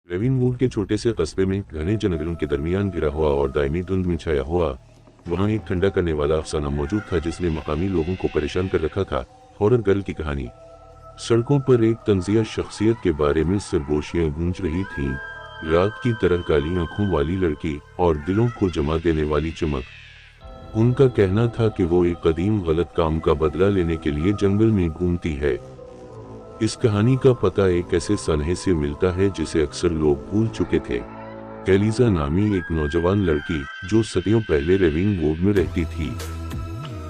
रेविन would के छोटे से कस्बे में घने जंगलों के दरमियान गिरा हुआ और दायमी धुंध में छाया हुआ वहाँ एक ठंडा करने वाला अफसाना मौजूद था जिसने मकामी लोगों को परेशान कर रखा था। हॉरर गर्ल की कहानी। सड़कों पर एक तंजिया शख्सियत के बारे में सरगोशियां गूंज रही थीं। रात की तरह काली आंखों वाली लड़की और दिलों को जमा देने वाली चमक। उनका कहना था कि वो एक कदीम गलत काम का बदला लेने के लिए जंगल में घूमती है। इस कहानी का पता एक ऐसे सनहे से मिलता है जिसे अक्सर लोग भूल चुके थे। एलिजा नामी एक नौजवान लड़की जो सदियों पहले रेविन वुड में रहती थी।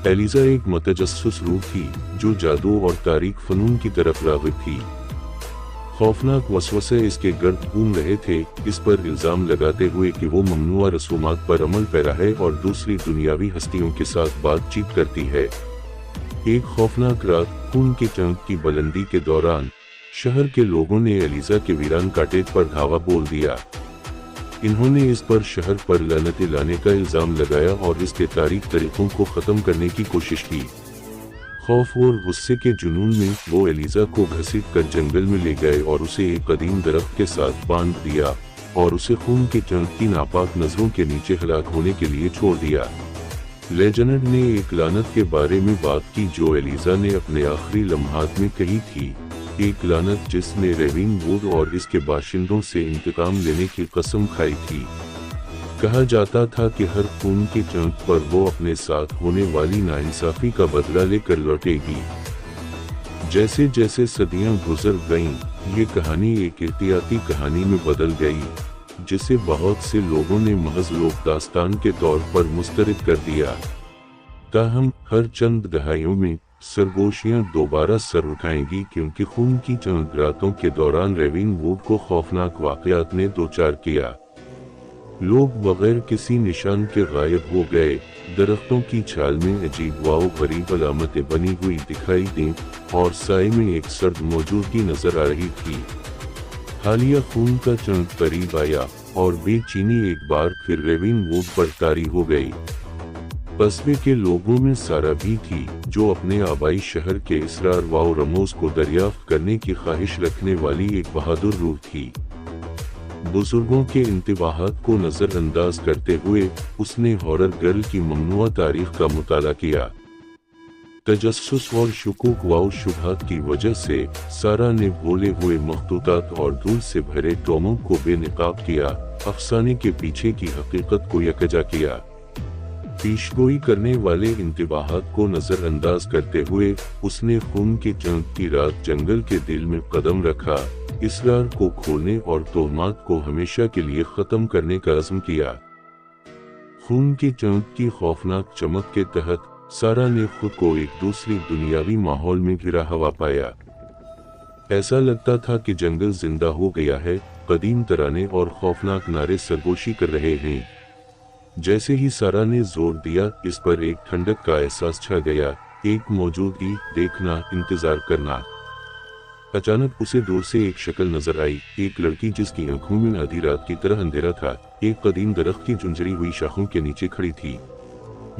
एलिजा एक मुतजस्सिस रूह थी जो जादू और तारीख फनून की तरफ राग़िब थी। खौफनाक वसवसे इसके गर्द घूम रहे थे, इस पर इल्जाम लगाते हुए कि वो ममनुआ रसूमात पर अमल पैरा है और दूसरी दुनियावी हस्तियों के साथ बातचीत करती है। एक खौफनाक रात खून के चंक की बुलंदी के दौरान शहर के लोगों ने एलिजा के वीरान कॉटेज पर धावा बोल दिया। इन्होंने इस पर शहर पर लानतें लाने का इल्जाम लगाया और इसके तारीख तरीकों को ख़त्म करने की कोशिश की। खौफ और गुस्से के जुनून में वो एलिजा को घसीट कर जंगल में ले गए और उसे एक कदीम दरख्त के साथ बांध दिया और उसे खून के चंक की नापाक नजरों के नीचे हलाक होने के लिए छोड़ दिया। लेजेंड ने एक लानत के बारे में बात की जो एलिजा ने अपने आखिरी लम्हात में कही थी, एक लानत जिसने रेविन वुड और इसके बाशिंदों से इंतकाम लेने की कसम खाई थी। कहा जाता था कि हर खून के चंक पर वो अपने साथ होने वाली नाइंसाफी का बदला लेकर लौटेगी। जैसे जैसे सदियां गुजर गईं, ये कहानी एक एहतियाती कहानी में बदल गई, जिसे बहुत से लोगों ने महज लोक दास्तान के तौर पर मुस्तरद कर दिया। ताहम हर चंद दहाइयों में सरगोशियां दोबारा सर उठाएंगी क्योंकि खून की चंद रातों के दौरान रेविन वुड को खौफनाक वाक़यात ने दो चार किया। लोग बगैर किसी निशान के गायब हो गए। दरख्तों की छाल में अजीब वाओ गरीब अलामतें बनी हुई दिखाई दी और साए में एक सर्द मौजूदगी नजर आ रही थी। हालिया खून का चंक करीब आया और बेचैनी एक बार फिर रेविन वुड पर तारी हो गई। कस्बे के लोगों में सारा भी थी जो अपने आबाई शहर के इसरार व रमोज को दरियाफ्त करने की ख्वाहिश रखने वाली एक बहादुर रूह थी। बुजुर्गों के इंतबाहात को नजरअंदाज करते हुए उसने हॉरर गर्ल की ममनुआ तारीख का मुताला किया। तजस्सुस और शुकूक व शुबहात की वजह से सारा ने भोले हुए मखतूतात और धूल से भरे टोमों को बेनकाब किया, अफसाने के पीछे की हकीकत को यकजा किया। पेशगोई करने वाले इंतबाहात को नजरअंदाज करते हुए उसने खून के चंक की रात जंगल के दिल में कदम रखा, इसरार को खोलने और तोहमात को हमेशा के लिए खत्म करने का अज़्म किया। खून के चंक की खौफनाक चमक के तहत सारा ने खुद को एक दूसरी दुनियावी माहौल में घिरा हुआ पाया। ऐसा लगता था कि जंगल जिंदा हो गया है, कदीम तराने और खौफनाक नारे सरगोशी कर रहे हैं। जैसे ही सारा ने जोर दिया, इस पर एक ठंडक का एहसास छा गया, एक मौजूदगी, देखना, इंतजार करना। अचानक उसे दूर से एक शक्ल नजर आई, एक लड़की जिसकी आंखों में आधी रात की तरह अंधेरा था, एक कदीम दरख्त की झुंझरी हुई शाखों के नीचे खड़ी थी।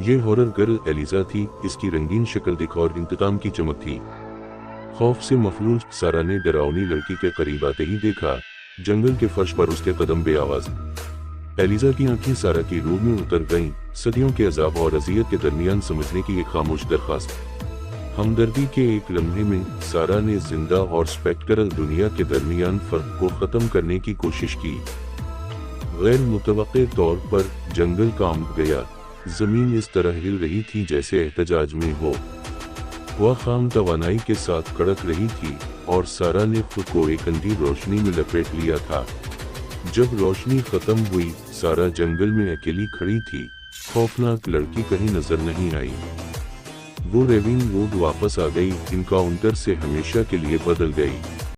ये हॉरर गर्ल एलिजा थी, इसकी रंगीन शक्ल दिख और इंतकाम की चमक थी। खौफ से मफलूज सारा ने डरावनी लड़की के करीब आते ही देखा, जंगल के फर्श पर उसके कदम बेआवाज। एलिजा की आंखें सारा की रूह में उतर गईं, सदियों के अजाब और अजियत के दरमियान समझने की एक खामोश दरख्वास्त। हमदर्दी के एक लम्हे में सारा ने जिंदा और स्पेक्ट्रल दुनिया के दरमियान फर्क को खत्म करने की कोशिश की। गैर मुतवक्के तौर पर जंगल कांप गया, जमीन इस तरह हिल रही थी जैसे एहतजाज में हो। वह खाम तवानाई के साथ कड़क रही थी और सारा ने खुद को एक अंधी रोशनी में लपेट लिया था। जब रोशनी खत्म हुई, सारा जंगल में अकेली खड़ी थी। खौफनाक लड़की कहीं नजर नहीं आई। वो रेविन वुड वापस आ गई, इनकाउंटर से हमेशा के लिए बदल गई।